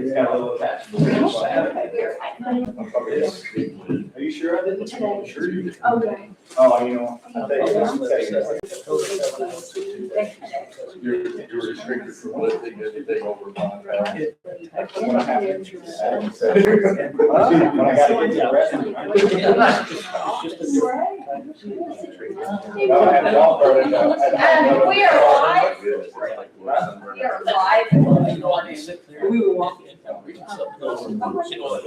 It's got a little attachment. Are you sure I didn't? Sure you did. Okay. Oh, you know. You're restricted from lifting anything over 5 pounds. When I got to get to the restroom. No, I had a dog burn. We are live. We are live. We were walking. I know. Sometimes you have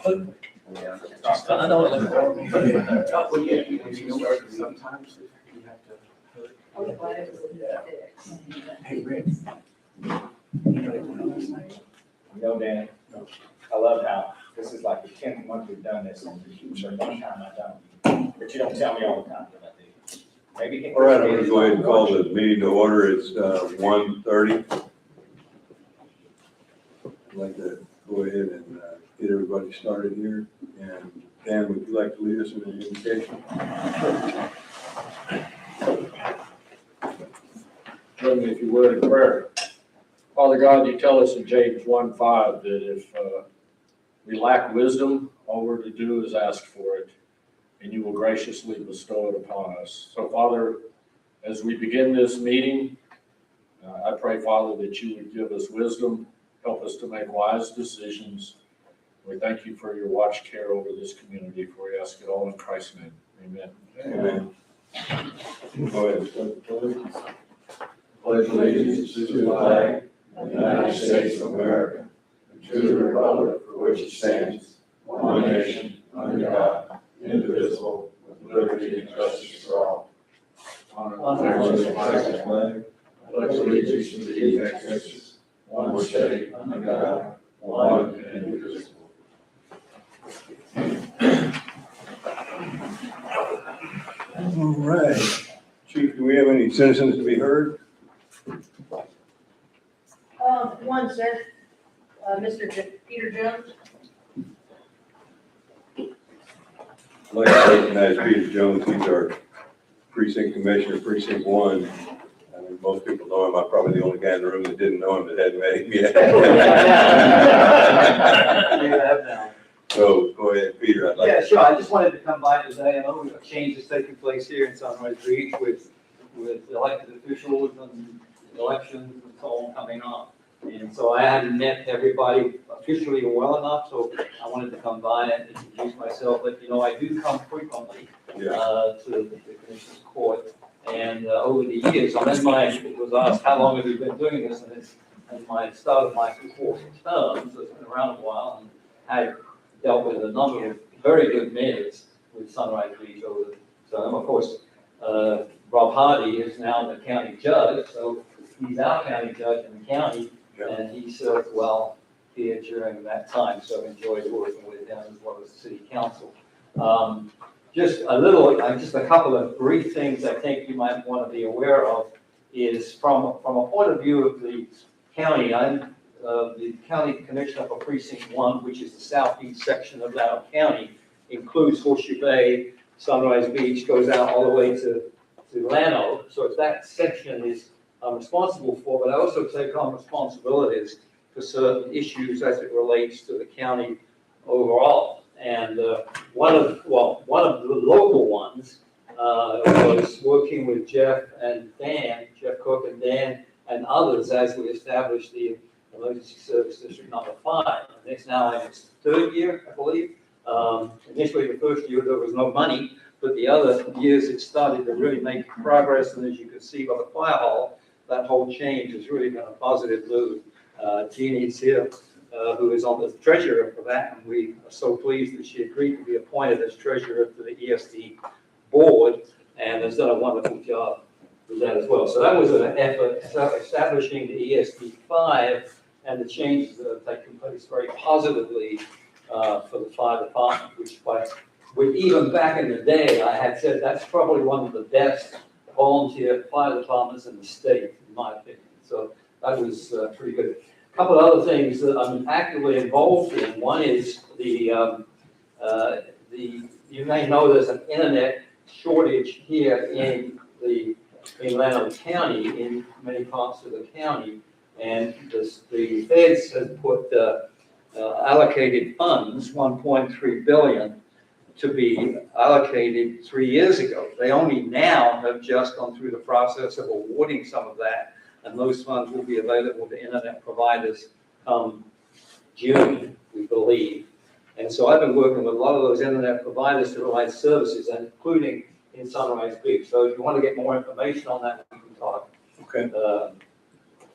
to. Hey, Rick. No, Dan, I love how this is like the 10th month we've done this, and there's one time I don't. But you don't tell me all the time that I do. Maybe. All right, I'm gonna go ahead and call the meeting to order. It's 1:30. I'd like to go ahead and get everybody started here. And Dan, would you like to lead us in an invocation? Join me if you would in prayer. Father God, you tell us in James 1:5 that if we lack wisdom, all we're to do is ask for it, and you will graciously bestow it upon us. So, Father, as we begin this meeting, I pray, Father, that you would give us wisdom, help us to make wise decisions. We thank you for your watch care over this community, for we ask it all in Christ's name. Amen. Amen. Go ahead. Pledge allegiance to the flag of the United States of America, and to the republic for which it stands, one nation, under God, indivisible, with liberty and justice for all. Honor to the flag, pledge allegiance to the Texas, one state, under God, one and indivisible. All right. Chief, do we have any citizens to be heard? One, sir. Mr. Peter Jones. I'd like to recognize Peter Jones. He's our precinct commissioner, precinct 1. I mean, most people know him. I'm probably the only guy in the room that didn't know him that hadn't met him yet. So go ahead, Peter. I'd like Yeah, sure. I just wanted to come by today. I know we've got changes taking place here in Sunrise Beach with elected officials and elections and so on coming up. And so I hadn't met everybody officially well enough, so I wanted to come by and introduce myself. But, you know, I do come frequently to the Commissioner's Court. And over the years, it was asked, how long have you been doing this? And my start of my 4 terms, so it's been around a while, and I dealt with a number of very good mayors with Sunrise Beach over the term. Of course, Rob Hardy is now the county judge, so he's our county judge in the county, and he served well here during that time, so enjoyed working with him as well as the city council. Just a couple of brief things I think you might want to be aware of is from a point of view of the county. I'm the county commissioner for precinct 1, which is the southeast section of Loudoun County, includes Horseshoe Bay, Sunrise Beach, goes out all the way to Llano. So it's that section is I'm responsible for, but I also take on responsibilities for certain issues as it relates to the county overall. And one of the local ones was working with Jeff Cook and Dan and others as we established the Emergency Service District number 5. And it's now in its 3rd year, I believe. Initially, the first year there was no money, but the other years it started to really make progress. And as you can see by the fire hall, that whole change has really been a positive move. Jeannie's here, who is on the treasurer for that, and we are so pleased that she agreed to be appointed as treasurer for the ESD board, and has done a wonderful job with that as well. So that was an effort establishing the ESD 5 and the changes that have taken place very positively for the fire department, which even back in the day, I had said that's probably one of the best volunteer fire departments in the state, in my opinion. So that was pretty good. A couple of other things that I'm actively involved in. One is you may know there's an internet shortage here in Llano County, in many parts of the county. And the feds have put allocated funds, 1.3 billion, to be allocated 3 years ago. They only now have just gone through the process of awarding some of that, and those funds will be available to internet providers come June, we believe. And so I've been working with a lot of those internet providers to provide services, including in Sunrise Beach. So if you want to get more information on that, we can talk Okay.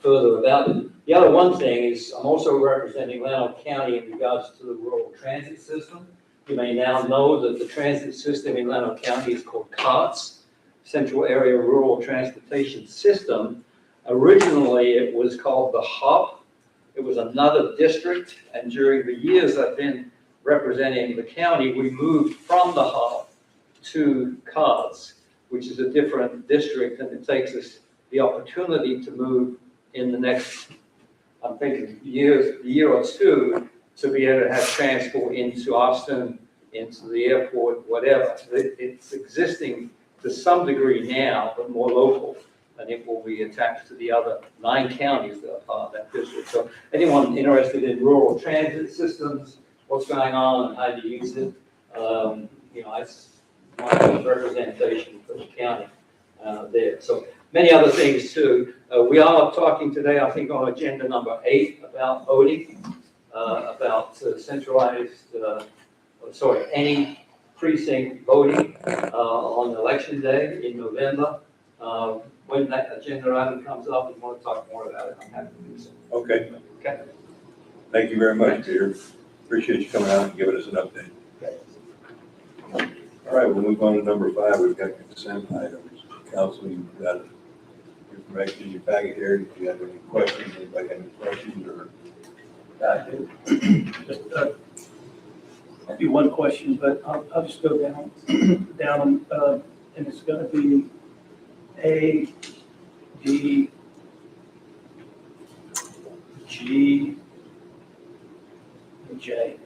further about it. The other one thing is I'm also representing Llano County in regards to the rural transit system. You may now know that the transit system in Llano County is called CARTS, Central Area Rural Transportation System. Originally, it was called the HUB. It was another district, and during the years I've been representing the county, we moved from the HUB to CARTS, which is a different district, and it takes us the opportunity to move in the next, I'm thinking, year or two, to be able to have transport into Austin, into the airport, whatever. It's existing to some degree now, but more local, and it will be attached to the other 9 counties that are part of that district. So anyone interested in rural transit systems, what's going on and how to use it, it's my representation for the county there. So many other things too. We are talking today, I think, on agenda number 8 about voting, about centralized, any precinct voting on election day in November. When that agenda item comes up and you want to talk more about it, I'm happy to do so. Okay. Okay. Thank you very much, Peter. Appreciate you coming out and giving us an update. All right, we'll move on to number 5. We've got consent items. Council, you've got information in your packet here. If you have any questions, anybody have any questions or? I do. Just, maybe one question, but I'll just go down, and it's gonna be A, D, G, and J.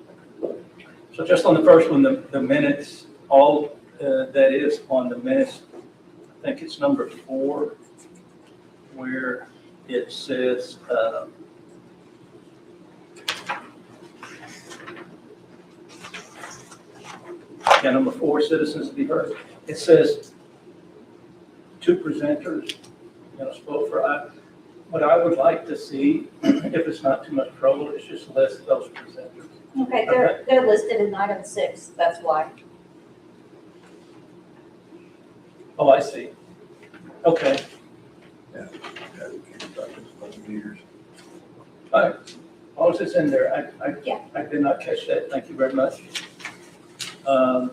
So just on the first one, the minutes, all that is on the minutes, I think it's number 4, where it says, number 4, citizens to be heard. It says 2 presenters, spoke for. What I would like to see, if it's not too much trouble, is just list those presenters. Okay, they're listed in item 6, that's why. Oh, I see. Okay. Yeah, we can't talk about meters. All right. All of it's in there. Yeah. I did not catch that. Thank you very much. On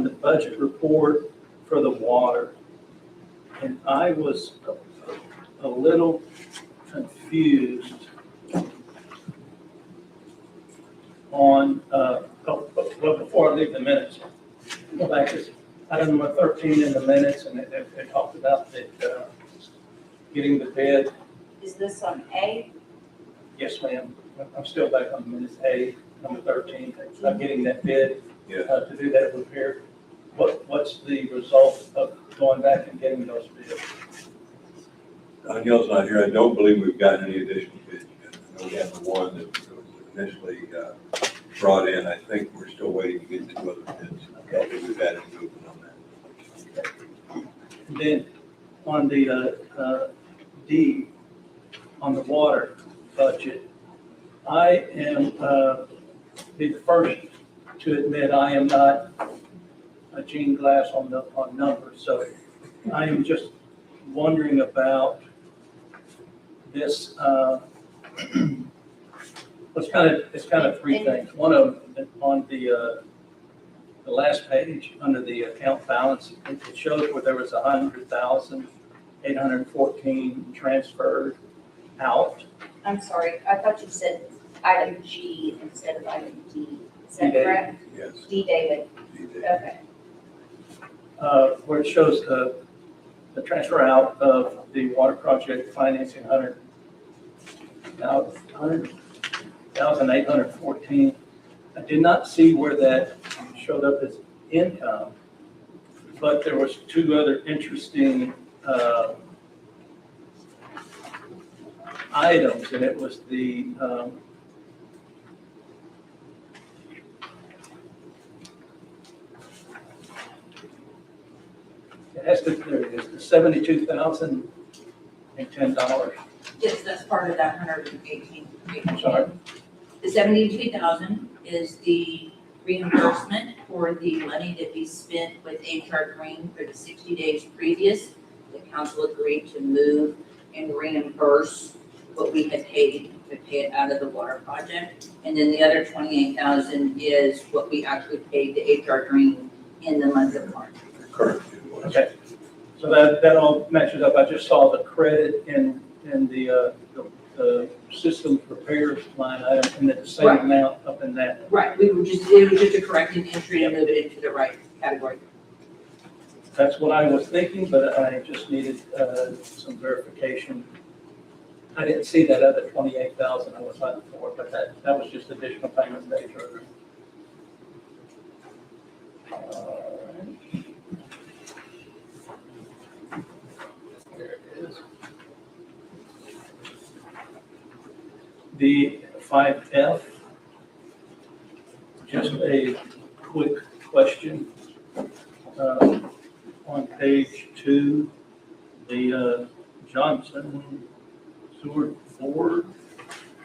the budget report for the water, and I was a little confused on, well, before I leave the minutes, go back to item number 13 in the minutes, and it talked about that, getting the bid. Is this on A? Yes, ma'am. I'm still back on minutes A, number 13. I'm getting that bid Yeah. to do that repair. What's the result of going back and getting those bids? Danielle's not here. I don't believe we've gotten any additional bids yet. I know we have the one that was initially brought in. I think we're still waiting to get 2 other bids. I think we've had a movement on that. And then on the D, on the water budget, I am be the first to admit I am not a Gene Glass on numbers. So I am just wondering about this. It's kind of 3 things. One of them on the last page under the account balance, it shows where there was 100,814 transferred out. I'm sorry, I thought you said item G instead of item D. Is that D, David. correct? Yes. D, David. Okay. Where it shows the transfer out of the water project financing 100,814. I did not see where that showed up as income, but there was 2 other interesting items, and it was the, it has to, there it is, the $72,010. Yes, that's part of that 118. I'm sorry. The 72,000 is the reimbursement for the money that we spent with HR Green for the 60 days previous. The council agreed to move and reimburse what we had paid to pay it out of the water project. And then the other 28,000 is what we actually paid to HR Green in the month of March. Current invoice. Okay, so that all matches up. I just saw the credit in the systems repairs line item, and then the same Right. amount up in that. Right, it was just a corrected entry to move it into the right category. That's what I was thinking, but I just needed some verification. I didn't see that other 28,000 I was looking for, but that was just additional payment to HR. There it is. The 5F, just a quick question. On page 2, the Johnson Sewer Board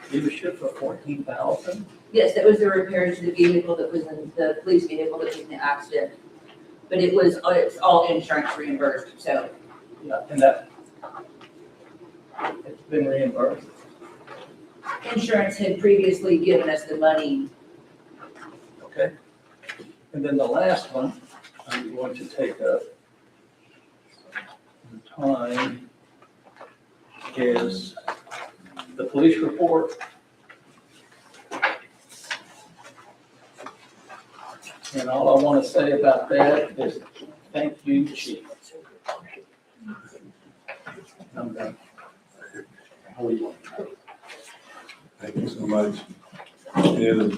dealership for 14,000. Yes, that was the repair to the vehicle that was in, the police vehicle that was in the accident. But it's all insurance reimbursed, so. Yeah, and that, it's been reimbursed. Insurance had previously given us the money. Okay. And then the last one, I'm going to take up the time, is the police report. And all I want to say about that is thank you, Chief. I'm done. Thank you so much. Any other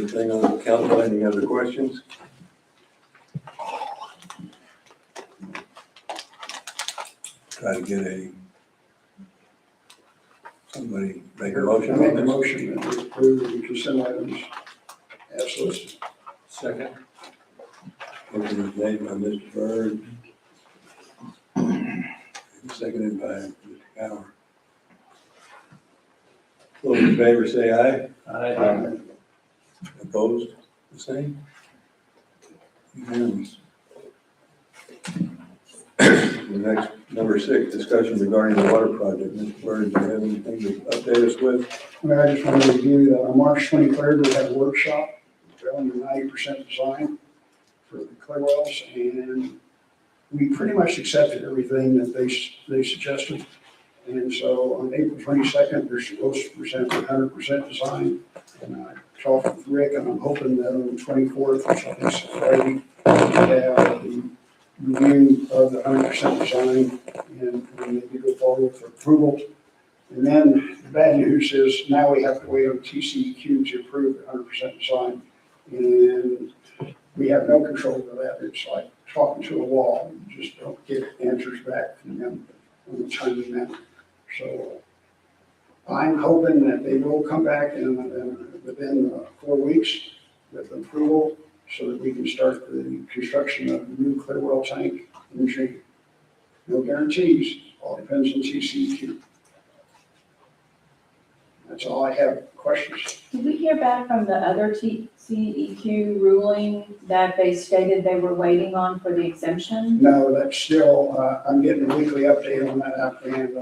thing on the council, any other questions? Try to get somebody make a I motion make on a this. motion that we approve the consent items as listed. Second. Motion is made by Mr. Byrd. And seconded by Mr. Gower. Those in favor say aye. I, Opposed, the same? Unanimous. The next, number 6, discussion regarding the water project. Mr. Byrd, do you have anything to update us with? Well, I just want to review that on March 23rd, we had a workshop, we're under 90% design for the clear wells, and we pretty much accepted everything that they suggested. And so on April 22nd, they're supposed to present 100% design. And I talked with Rick, and I'm hoping that on the 24th, which I think is Friday, we have the review of the 100% design and maybe go forward for approval. And then the bad news is now we have to wait on TCEQ to approve the 100% design. And we have no control over that. It's like talking to a wall. You just don't get answers back from them on the timely manner. So I'm hoping that they will come back within 4 weeks with approval so that we can start the construction of the new clear well tank in Michigan. No guarantees, all depends on TCEQ. That's all I have. Questions? Did we hear back from the other TCEQ ruling that they stated they were waiting on for the exemption? No, that's still, I'm getting a weekly update on that, and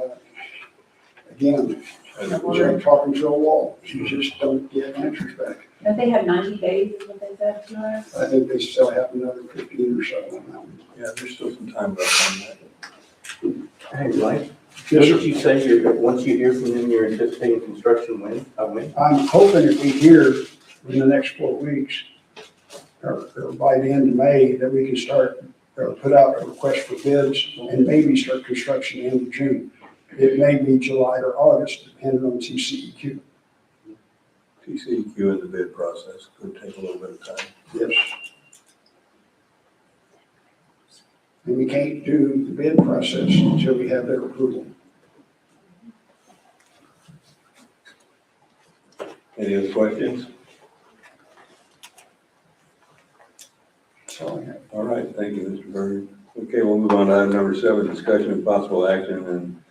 again, I'm talking to a wall. You just don't get answers back. Don't they have 90 days is what they said to us? I think they still have another 15 or so on that one. Yeah, there's still some time left on that. Hey, Mike, Yes, what sir. did you say, once you hear from them, you're anticipating construction when? I'm hoping if we hear in the next 4 weeks, or by the end of May, that we can start, or put out a request for bids and maybe start construction in the end of June. It may be July or August, depending on TCEQ. TCEQ in the bid process could take a little bit of time. Yes. And we can't do the bid process until we have their approval. Any other questions? So, yeah. All right, thank you, Mr. Berg. Okay, we'll move on to item number 7, discussion of possible action and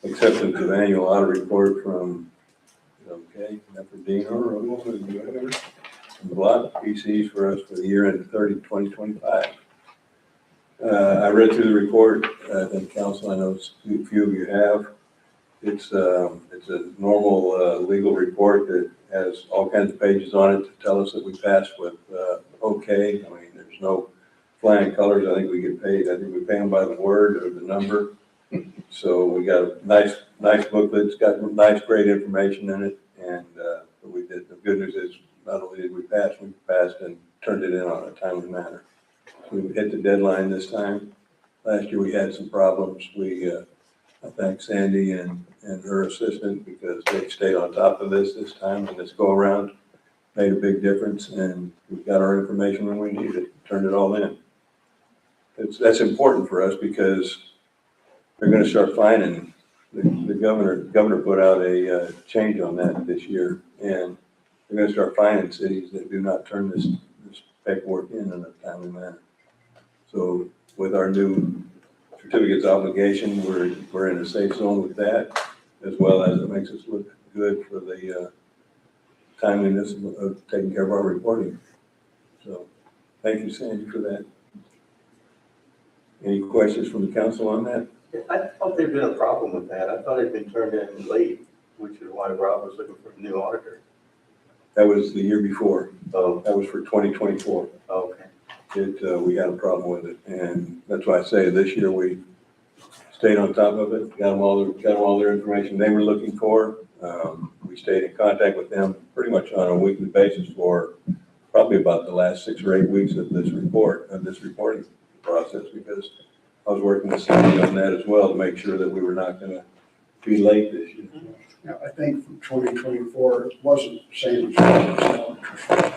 acceptance of annual audit report from, Nephrodina or whatever, from Block PCs for us for the year ended 2025. I read through the report, and council, I know a few of you have. It's a normal legal report that has all kinds of pages on it to tell us that we passed with okay. I mean, there's no flying colors. I think we get paid. I think we pay them by the word or the number. So we got a nice booklet. It's got nice, great information in it. And we did. The good news is not only did we passed and turned it in on a timely manner. We hit the deadline this time. Last year we had some problems. I thank Sandy and her assistant because they stayed on top of this time and this go around made a big difference, and we got our information when we needed it, turned it all in. That's important for us because they're going to start fining. The governor put out a change on that this year, and they're going to start fining cities that do not turn this paperwork in a timely manner. So with our new certificates obligation, we're in a safe zone with that, as well as it makes us look good for the timeliness of taking care of our reporting. So thank you, Sandy, for that. Any questions from the council on that? I thought there'd been a problem with that. I thought it'd been turned in late, which is why Rob was looking for a new auditor. That was the year before. Oh, That was for 2024. okay. We had a problem with it, and that's why I say this year we stayed on top of it, got them all their information they were looking for. We stayed in contact with them pretty much on a weekly basis for probably about the last 6 or 8 weeks of this reporting process, because I was working with Sandy on that as well to make sure that we were not going to be late this year. Yeah, I think from 2024, it wasn't Sandy's fault.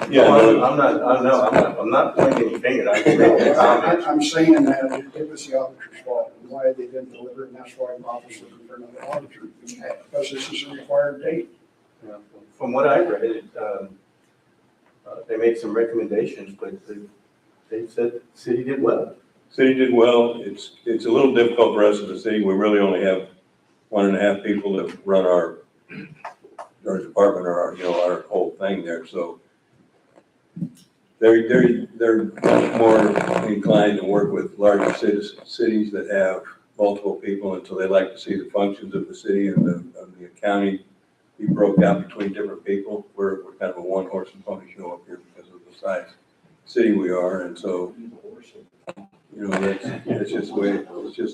Yeah, I'm not pointing any fingers. I can make a comment. I'm saying that it was the auditor's fault, and why they didn't deliver it, and that's why Bob was looking for another auditor, because this is a required date. From what I read, they made some recommendations, but they said the city did well. City did well. It's a little difficult for us as a city. We really only have 1.5 people that run our department or our whole thing there. So they're much more inclined to work with larger cities that have multiple people, and so they like to see the functions of the city and of the county be broke out between different people. We're kind of a one-horse and pony show up here because of the size city we are, and so that's just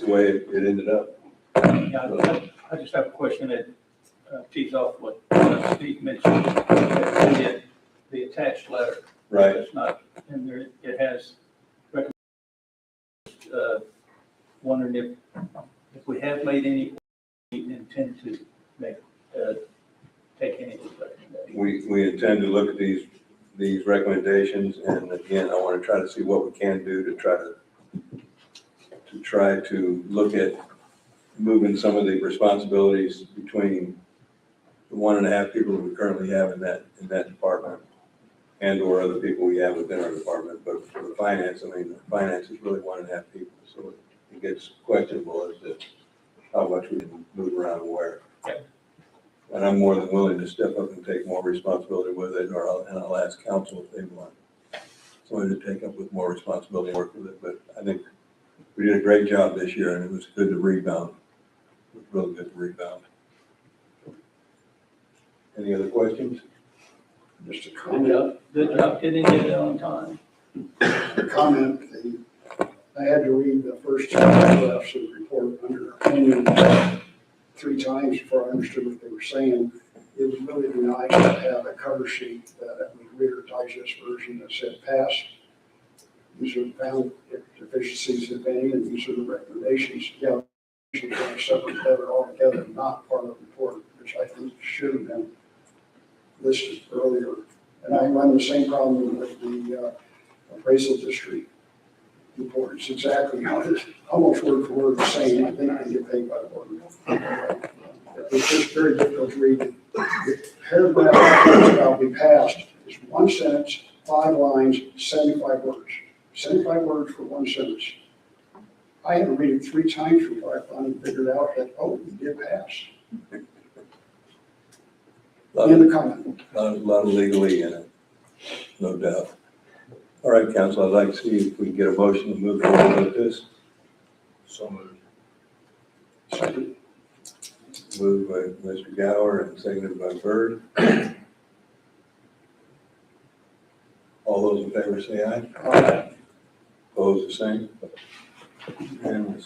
the way it ended up. Yeah, I just have a question that tees off what Steve mentioned, the attached letter. Right. It's not in there, it has wondering if we have made any, we intend to make, take any of these recommendations. We intend to look at these recommendations, and again, I want to try to see what we can do to try to look at moving some of the responsibilities between the 1.5 people that we currently have in that department and or other people we have within our department. But for the finance, the finance is really 1.5 people, so it gets questionable as to how much we can move around and where. Okay. And I'm more than willing to step up and take more responsibility with it, and I'll ask council if they want someone to take up with more responsibility and work with it. But I think we did a great job this year, and it was good to rebound. It was really good to rebound. Any other questions? Just a comment. Good job getting it on time. I had to read the first 2 paragraphs of the report under opinion 3 times before I understood what they were saying. It would really be nice to have a cover sheet that would read or digest version that said pass. These are found deficiencies, if any, and these are the recommendations. Yeah, we should have a separate letter altogether, not part of the report, which I think should have been listed earlier. And I run the same problem with the appraisal district report. It's exactly how it is, almost word for word the same. I think they get paid by the word. It's just very difficult to read The paragraph that about be passed is one sentence, 5 lines, 75 words. 75 words for one sentence. I had to read it 3 times before I finally figured out that, oh, it did pass. Lot In of, the comment. lot of legally in it, no doubt. All right, council, I'd like to see if we can get a motion to move forward with this. So moved. Second. Moved by Mr. Gower and seconded by Byrd. All those in favor say aye. Aye. Opposed, the same. Unanimous.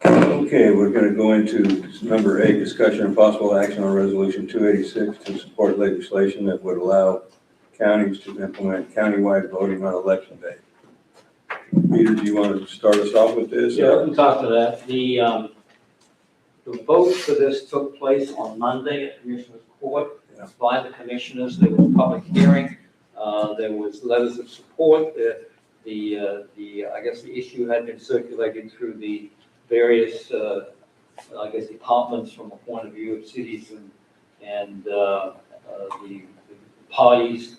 Okay, we're gonna go into number 8, discussion and possible action on resolution 286 to support legislation that would allow counties to implement countywide voting on election day. Peter, do you want to start us off with this? Yeah, let me talk to that. The vote for this took place on Monday at Commissioner's Court by the commissioners. There was a public hearing. There was letters of support. I guess the issue had been circulated through the various, departments from a point of view of cities and the parties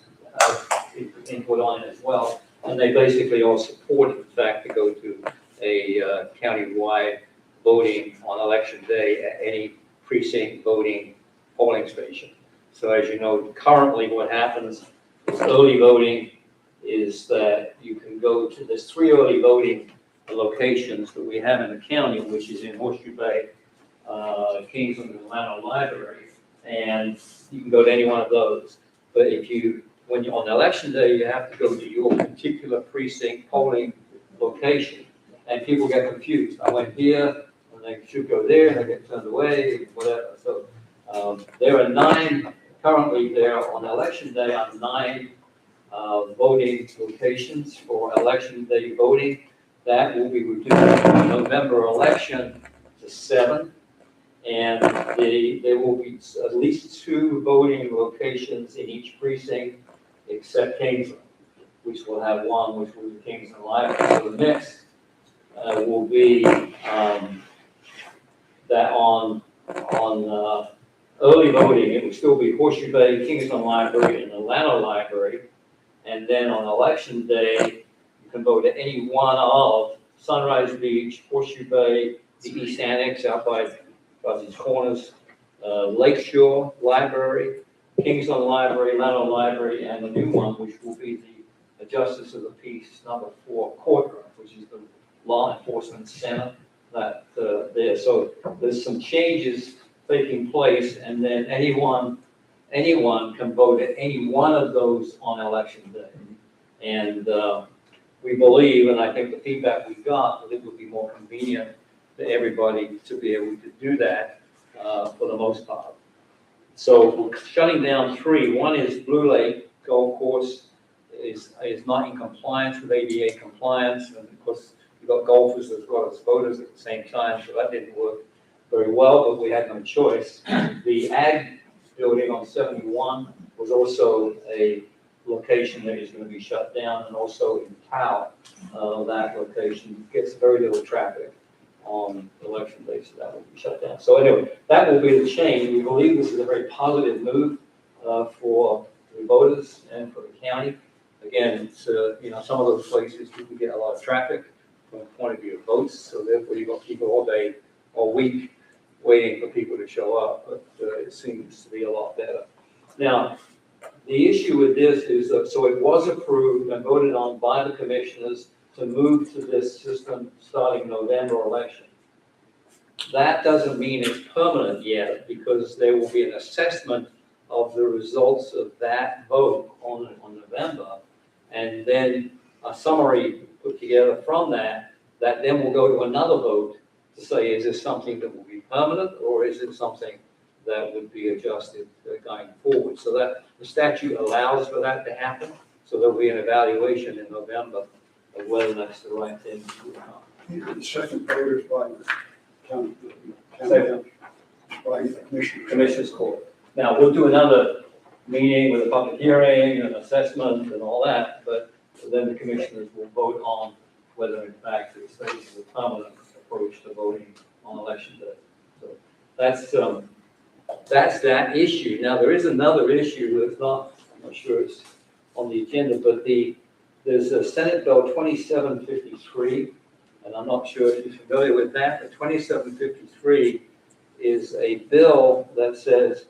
input on it as well. And they basically all supported the fact to go to a county-wide voting on election day at any precinct voting polling station. So as you know, currently what happens with early voting is that you can go to, there's 3 early voting locations that we have in the county, which is in Horseshoe Bay, Kingsland, and Atlanta Library, and you can go to any one of those. But when you're on election day, you have to go to your particular precinct polling location, and people get confused. I went here, and they should go there, and they get turned away, whatever. So there are 9, currently there on election day are 9 voting locations for election day voting. That will be reduced in the November election to 7. And there will be at least 2 voting locations in each precinct, except Kingsland, which will have 1, which will be Kingsland Library. So the next will be that on early voting, it will still be Horseshoe Bay, Kingsland Library, and Atlanta Library. And then on election day, you can vote at any one of Sunrise Beach, Horseshoe Bay, the East Annex out by these corners, Lakeshore Library, Kingsland Library, Atlanta Library, and the new one, which will be the Justice of the Peace number 4 courtroom, which is the law enforcement center that there. So there's some changes taking place, and then anyone can vote at any one of those on election day. And we believe, and I think the feedback we got, that it would be more convenient to everybody to be able to do that for the most part. So we're shutting down 3. One is Blue Lake Golf Course is not in compliance with ADA compliance, and of course you've got golfers as well as voters at the same time, so that didn't work very well, but we had no choice. The Ag building on 71 was also a location that is going to be shut down, and also in Powell, that location gets very little traffic on election day, so that will be shut down. So anyway, that will be the change. We believe this is a very positive move for the voters and for the county. Again, it's, some of those places you can get a lot of traffic from the point of view of votes, so therefore you've got people all day, all week, waiting for people to show up, but it seems to be a lot better. Now, the issue with this is that, so it was approved and voted on by the commissioners to move to this system starting November election. That doesn't mean it's permanent yet, because there will be an assessment of the results of that vote on November, and then a summary put together from that then will go to another vote to say, is this something that will be permanent, or is it something that would be adjusted going forward? So that the statute allows for that to happen, so there'll be an evaluation in November of whether that's the right thing to do or not. The second vote is by the county, by the commissioner. Commissioners Court. Now, we'll do another meeting with a public hearing and assessment and all that, but then the commissioners will vote on whether in fact it stays as a permanent approach to voting on election day. So that's that issue. Now, there is another issue that's not, I'm not sure it's on the agenda, but there's a Senate Bill 2753, and I'm not sure if you're familiar with that, but 2753 is a bill that says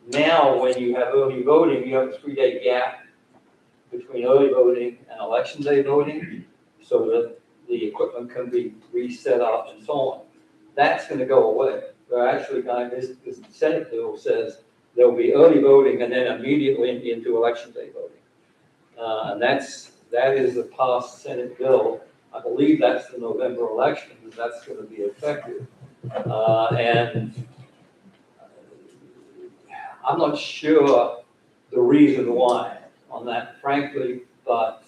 now when you have early voting, you have a 3-day gap between early voting and election day voting, so that the equipment can be reset up and so on. That's gonna go away. They're actually going, this Senate bill says there'll be early voting and then immediately into election day voting. And that is a passed Senate bill. I believe that's the November election, and that's gonna be effective. And I'm not sure the reason why on that, frankly, but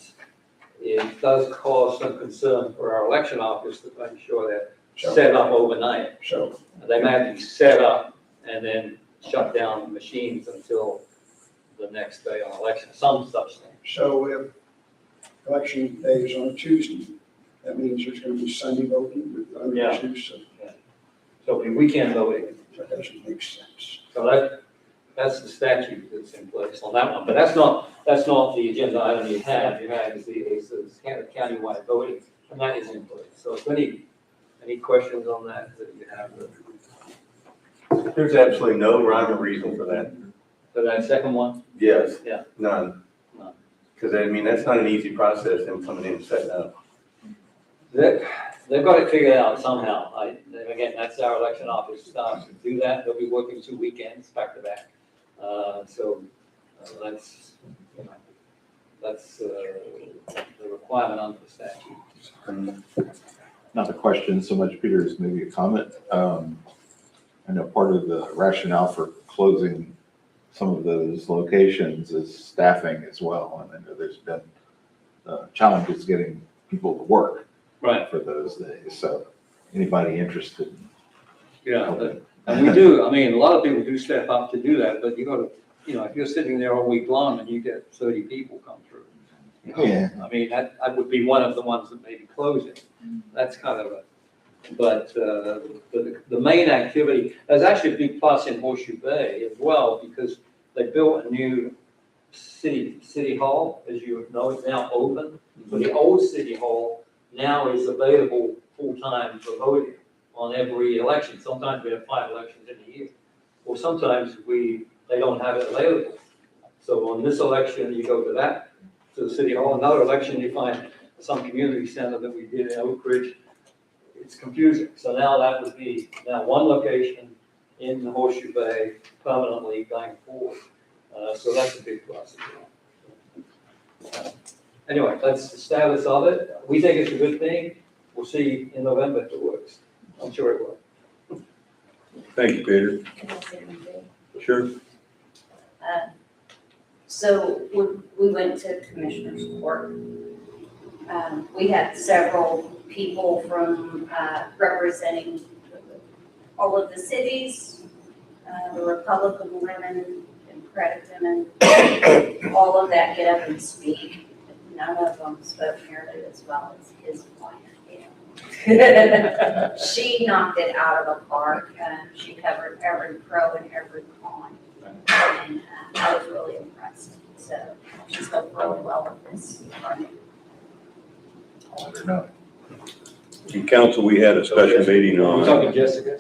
it does cause some concern for our election office to make sure they're set up overnight. So, They may have to be set up and then shut down the machines until the next day on election, some such thing. so if election day is on a Tuesday, that means there's gonna be Sunday voting with other Yeah. issues, so So it'll be weekend voting. that doesn't make sense. So that's the statute that's in place on that one. But that's not the agenda item you have. You have is the countywide voting, and that is in place. So if any questions on that you have? There's absolutely no rhyme or reason for that. For that second one? Yes. Yeah. None. None. Because I mean, that's not an easy process, them coming in and setting up. They've got it figured out somehow. Again, that's our election office staff to do that. They'll be working 2 weekends back to back. So that's, you know, that's the requirement under the statute. Not a question so much, Peter, as maybe a comment. I know part of the rationale for closing some of those locations is staffing as well. And I know there's been challenges getting people to work Right. for those days. So anybody interested in Yeah, helping? and we do, I mean, a lot of people do step up to do that, but you gotta, you know, if you're sitting there all week long and you get 30 people come through. you know, Yeah. I mean, that would be one of the ones that may be closing. That's kind of but the main activity, there's actually a big plus in Horseshoe Bay as well, because they built a new city hall, as you know, it's now open. So the old city hall now is available full-time for voting on every election. Sometimes we have 5 elections in a year. Or sometimes they don't have it available. So on this election, you go to the city hall. Another election, you find some community center that we did in Oak Ridge. It's confusing. So now that would be one location in the Horseshoe Bay permanently going forward. So that's a big plus. Anyway, that's the status of it. We think it's a good thing. We'll see in November if it works. I'm sure it will. Thank you, Peter. Can I say one thing? Sure. So we went to Commissioner's Court. We had several people from representing all of the cities, the Republican women, Democratic women, all of that get up and speak. None of them spoke nearly as well as his wife. She knocked it out of the park. She covered every pro and every con. And I was really impressed. So she's done really well with this department. I'll let her know. In council, we had a special meeting We're talking on, Jessica.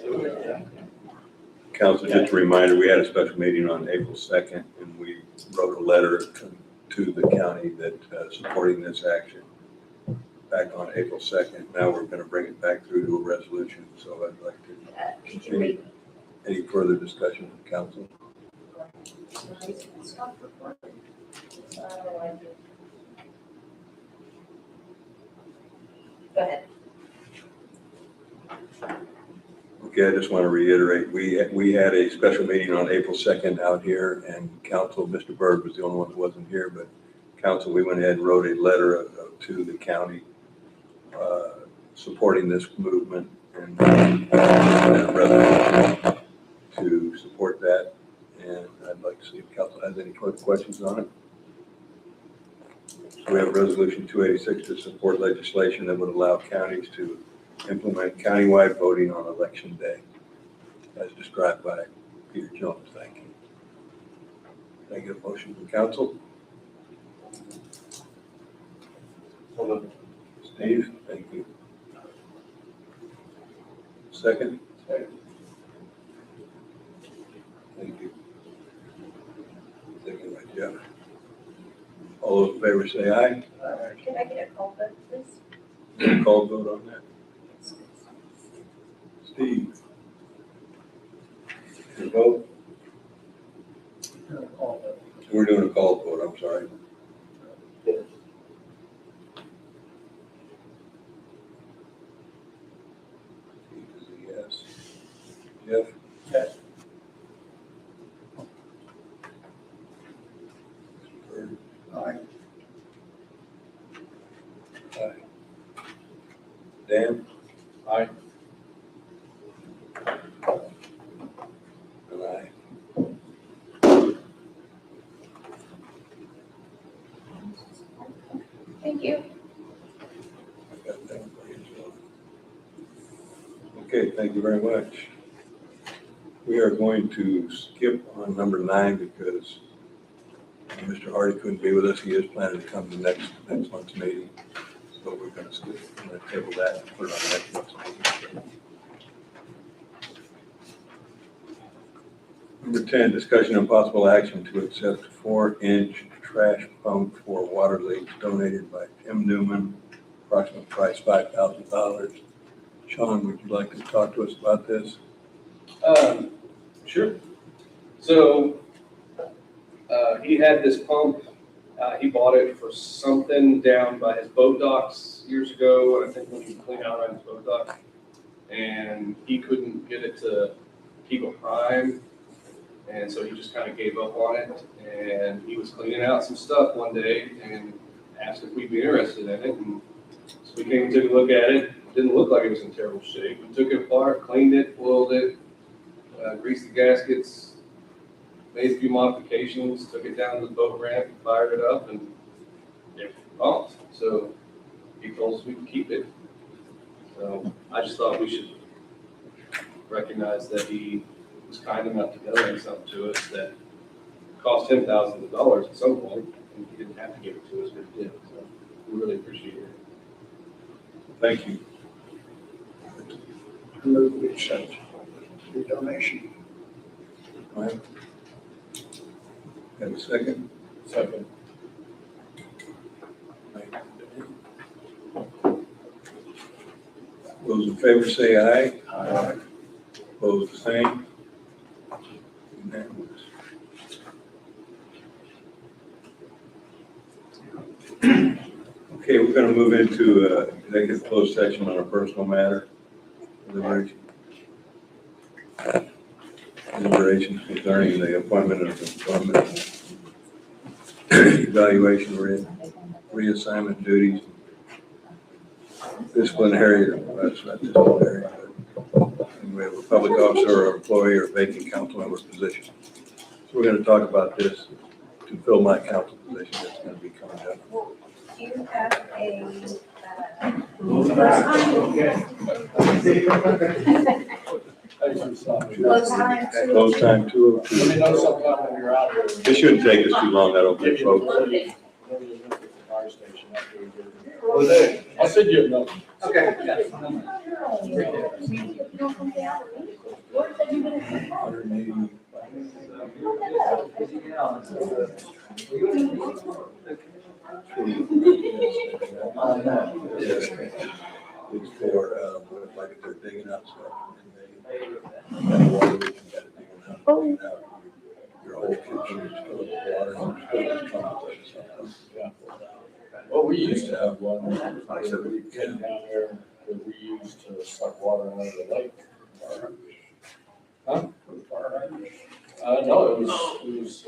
council, just a reminder, we had a special meeting on April 2nd, and we wrote a letter to the county that supporting this action back on April 2nd. Now we're going to bring it back through to a resolution, so I'd like to, Could you read? any further discussion from council? Stop recording. Go ahead. Okay, I just want to reiterate, we had a special meeting on April 2nd out here, and council, Mr. Byrd was the only one that wasn't here, but council, we went ahead and wrote a letter to the county supporting this movement and a resolution to support that. And I'd like to see if council has any further questions on it. So we have resolution 286 to support legislation that would allow counties to implement countywide voting on election day, as described by Peter Jones. Thank you. Can I get a motion from council? Steve, thank you. Second? Thank you. Second by Jeff. All those in favor say aye. Can I get a call vote, please? Call vote on that. Steve? Your vote? We're doing a call vote, I'm sorry. Steve is a yes. Jeff? Yes. Mr. Bird? Aye. Aye. Dan? Aye. And aye. Thank you. I've got that for you as well. Okay, thank you very much. We are going to skip on number 9 because Mr. Hardy couldn't be with us. He is planning to come to next month's meeting. So we're going to skip, we're going to table that and put it on next month's meeting. Number 10, discussion and possible action to accept 4-inch trash pump for water leaks donated by Tim Newman, approximate price $5,000. Sean, would you like to talk to us about this? Sure. So, he had this pump, he bought it for something down by his boat docks years ago, I think when he cleaned out on his boat dock. And he couldn't get it to keep a prime, and so he just kind of gave up on it. And he was cleaning out some stuff one day and asked if we'd be interested in it. And so we came and took a look at it. Didn't look like it was in terrible shape. We took it apart, cleaned it, oiled it, greased the gaskets, made a few modifications, took it down to the boat ramp, fired it up, and it pumped. So he told us we could keep it. So I just thought we should recognize that he was kind enough to donate something to us that cost him thousands of dollars at some point, and he didn't have to give it to us, but he did. So we really appreciate it. Thank you. I move we accept the donation. Mike? Have a second? Second. Those in favor say aye. Aye. Opposed, the same. Unanimous. Okay, we're going to move into executive closed session on a personal matter. Deliberations concerning the appointment of employment, evaluation, reassignment duties, disciplinary, that's not disciplinary, but we have a public officer or employee or vacant council member position. So we're going to talk about this to fill my council position that's going to be coming up. Do you have a, close time to? Close time 2:02. Let me know sometime when you're out here. It shouldn't take us too long, I don't think, folks. Fire station after we get- I'll send you a note. Okay. 180. It's for, like if they're digging out stuff. Your whole kitchen is full of water. Well, we used to have one, like I said, we came down there that we used to suck water out of the lake. Huh? No, it was,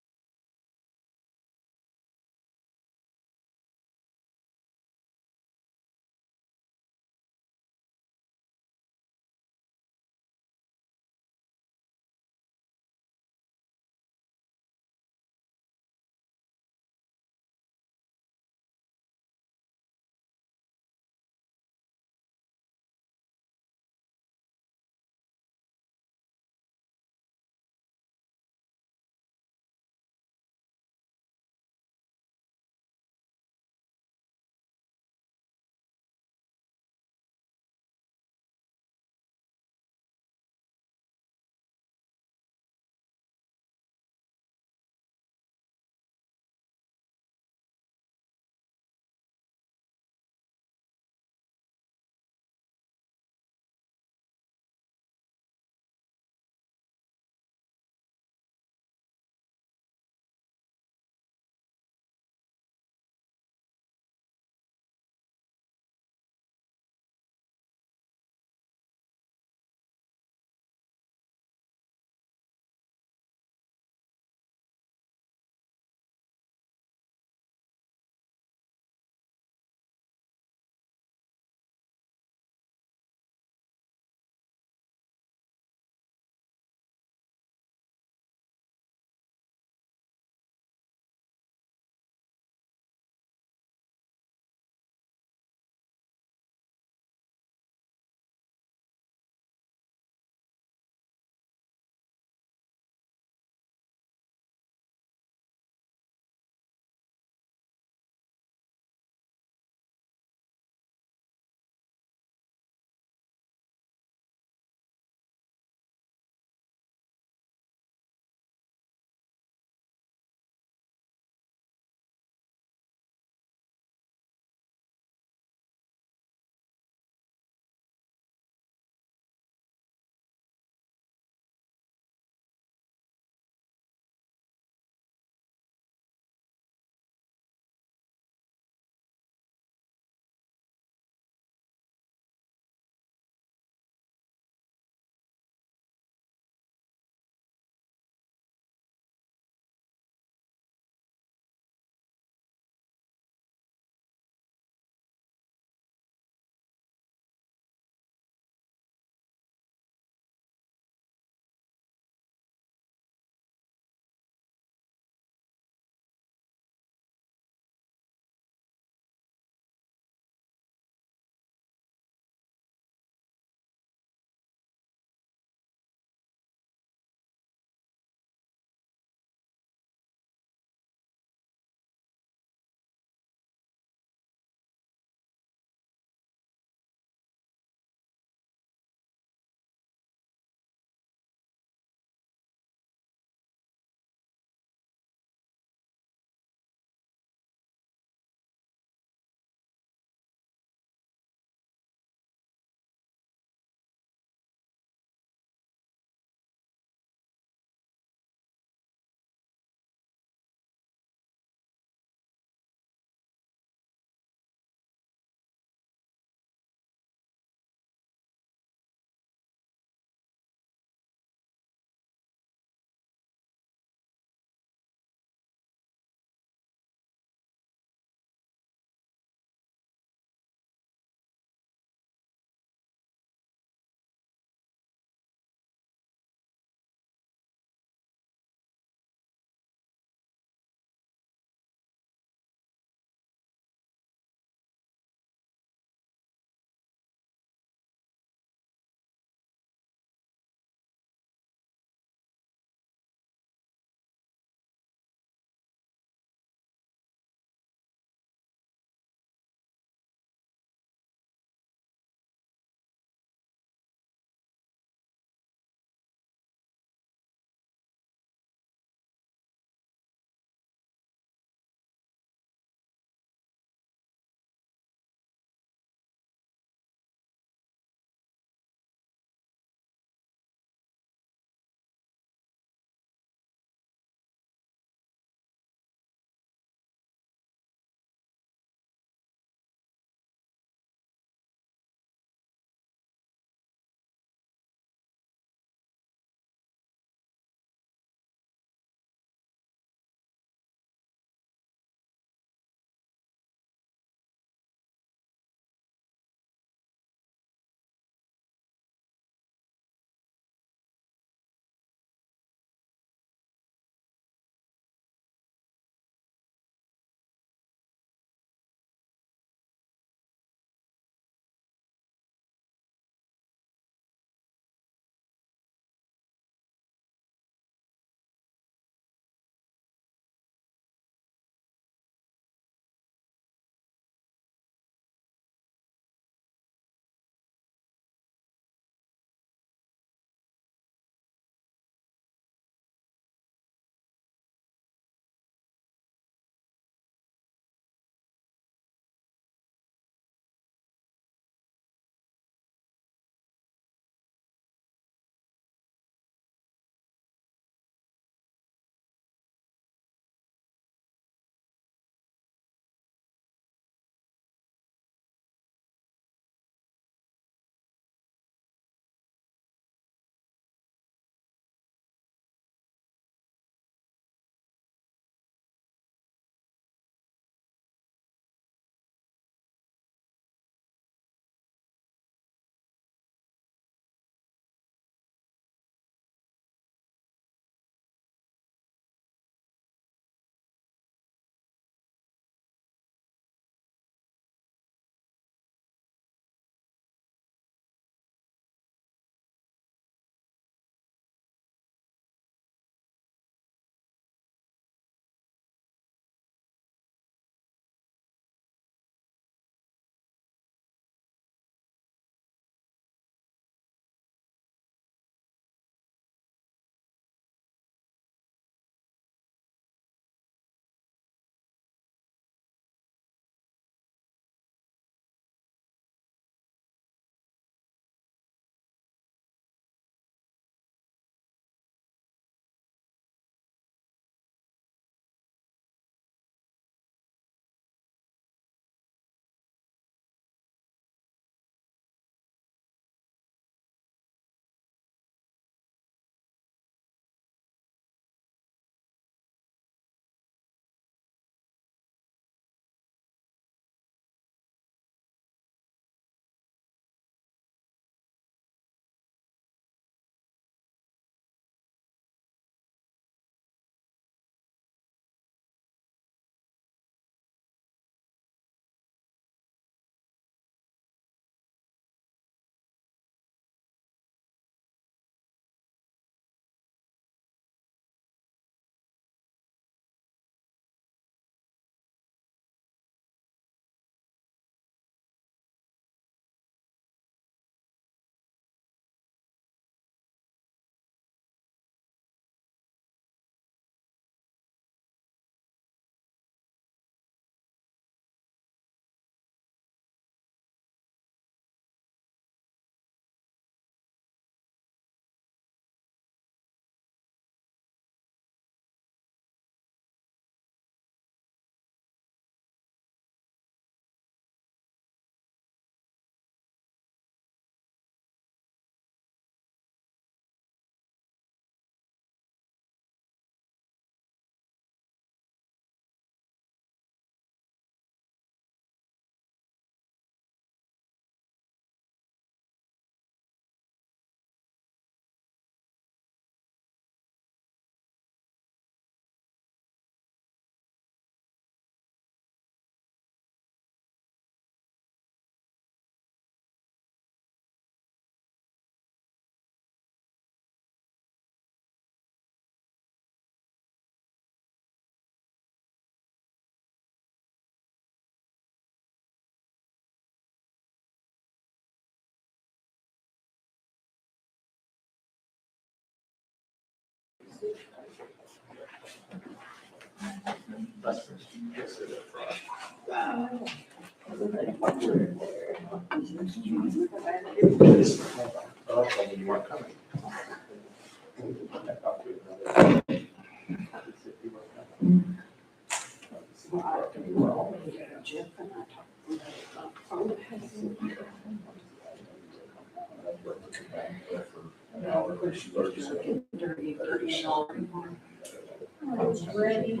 Ready?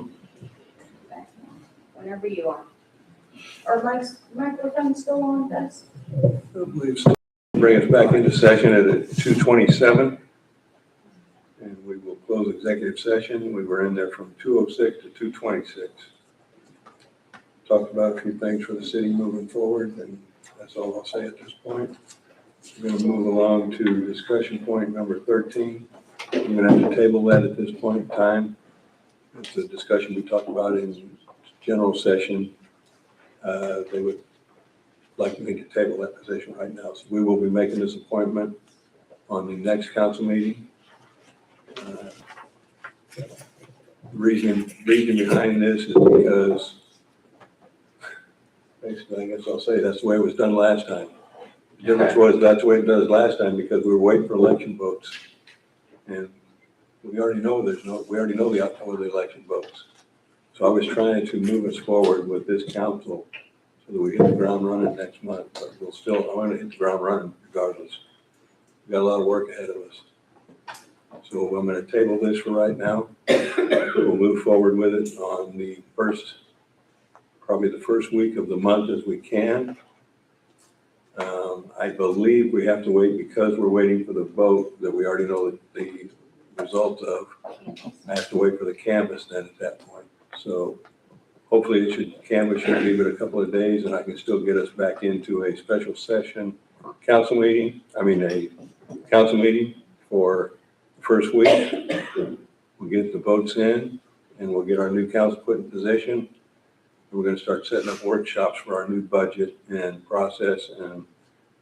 Whenever you are. Are my microphones still on, Gus? Bring us back into session at 2:27. And we will close executive session. We were in there from 2:06 to 2:26. Talked about a few things for the city moving forward, and that's all I'll say at this point. We're going to move along to discussion point number 13. I'm going to have to table that at this point in time. It's a discussion we talked about in general session. They would like me to table that position right now. So we will be making this appointment on the next council meeting. Reason behind this is because, basically, I guess I'll say that's the way it was done last time. The difference was that's the way it does last time because we were waiting for election votes. And we already know we already know the outcome of the election votes. So I was trying to move us forward with this council so that we hit the ground running next month, but I want to hit the ground running regardless. We got a lot of work ahead of us. So I'm going to table this for right now. We'll move forward with it on probably the first week of the month as we can. I believe we have to wait because we're waiting for the vote that we already know the result of. I have to wait for the canvas then at that point. So hopefully canvas should leave it a couple of days and I can still get us back into a special session a council meeting for the first week. We'll get the votes in and we'll get our new council put in position. We're going to start setting up workshops for our new budget and process and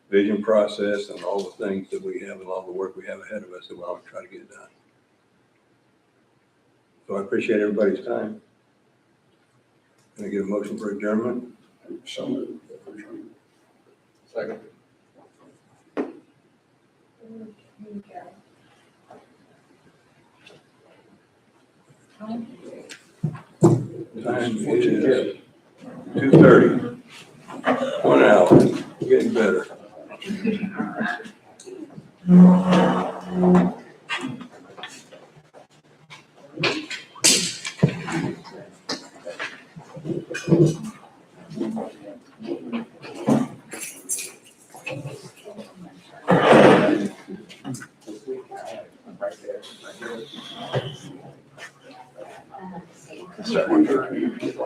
vision process and all the things that we have and all the work we have ahead of us that we're all trying to get done. So I appreciate everybody's time. Can I get a motion for adjournment? So moved. Second. Time is 2:30. 1 hour. We're getting better. Right there. Start.